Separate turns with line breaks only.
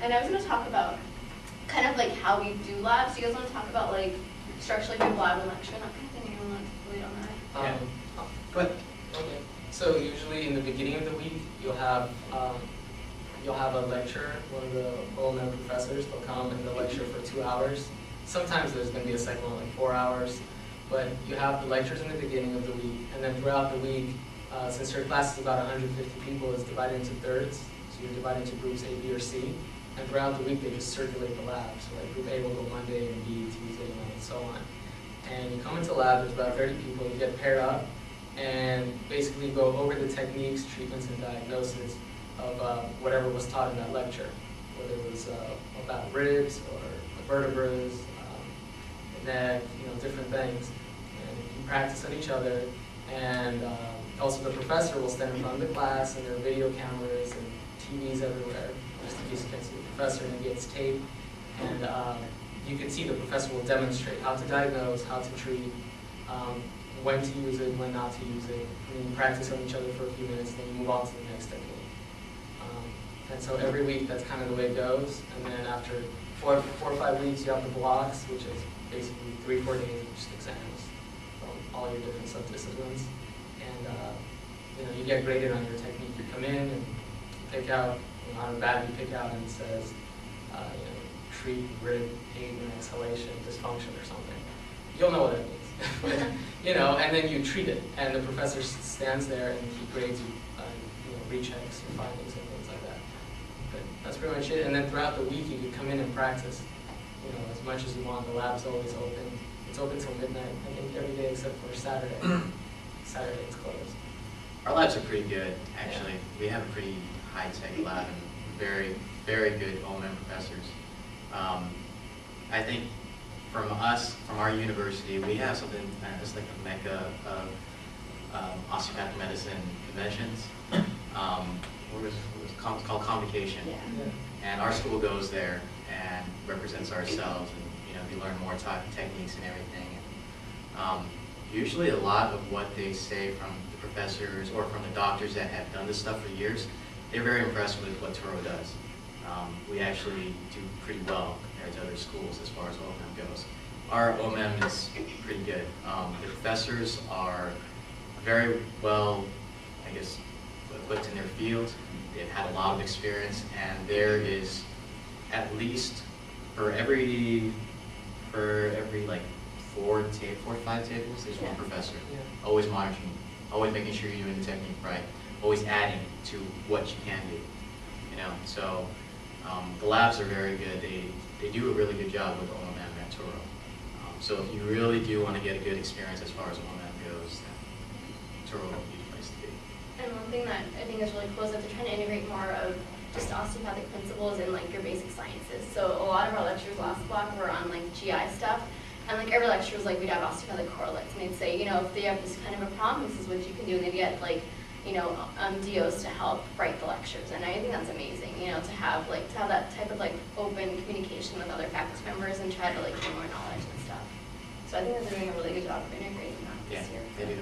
And I was going to talk about kind of like how we do labs. Do you guys want to talk about like structure, like your lab and lecture and that kind of thing? Anyone want to lead on that?
Go ahead.
Okay. So usually in the beginning of the week, you'll have a lecture. One of the OMM professors, they'll come and they'll lecture for 2 hours. Sometimes there's going to be a second one, like 4 hours. But you have the lectures in the beginning of the week, and then throughout the week, since your class is about 150 people, it's divided into thirds. So you're divided into groups A, B, or C. And throughout the week, they just circulate the lab. So like group A will go Monday, and B, Tuesday, and so on. And you come into lab, there's about 30 people, you get paired up, and basically go over the techniques, treatments, and diagnosis of whatever was taught in that lecture, whether it was about ribs or the vertebrae, the neck, different things. And you practice on each other, and also the professor will stand in front of the class, and there are video cameras and TVs everywhere, just in case you can't see the professor, and it gets taped. And you can see the professor will demonstrate how to diagnose, how to treat, when to use it, when not to use it. And then you practice on each other for a few minutes, then you move on to the next technique. And so every week, that's kind of the way it goes. And then after 4 or 5 weeks, you have the blocks, which is basically 3-4 days of just exams from all your different subdisciplines. And you get graded on your technique. You come in and pick out, on a bad you pick out, and it says, treat, rib, pain, and exhalation, dysfunction, or something. You'll know what that means. And then you treat it, and the professor stands there and he grades you, rechecks your findings and things like that. But that's pretty much it. And then throughout the week, you can come in and practice, as much as you want. The lab's always open. It's open till midnight, I think, every day except for Saturday. Saturday it's closed.
Our labs are pretty good, actually. Yeah. We have a pretty high-tech lab and very, very good OMM professors. I think from our university, we have something that's like a mecca of osteopathic medicine conventions. What was it called? Convocation.
Yeah.
And our school goes there and represents ourselves, and we learn more techniques and everything. Usually a lot of what they say from the professors or from the doctors that have done this stuff for years, they're very impressed with what Touro does. We actually do pretty well compared to other schools as far as OMM goes. Our OMM is pretty good. The professors are very well, I guess, equipped in their field. They've had a lot of experience, and there is at least for every like 4 to 5 tables, there's one professor.
Yeah.
Always monitoring, always making sure you're doing the technique right, always adding to what you can do. So the labs are very good. They do a really good job with OMM at Touro. So if you really do want to get a good experience as far as OMM goes, then Touro would be the place to be.
And one thing that I think is really cool is that they're trying to integrate more of just osteopathic principles in like your basic sciences. So a lot of our lectures last block were on like GI stuff. And like every lecture was like, we'd have osteopathic correlates, and they'd say, if they have this kind of a problem, this is what you can do, and they'd get like, DOs to help write the lectures. And I think that's amazing, to have that type of like open communication with other faculty members and try to like gain more knowledge and stuff. So I think that they're doing a really good job of integrating that this year.
Yeah, they do.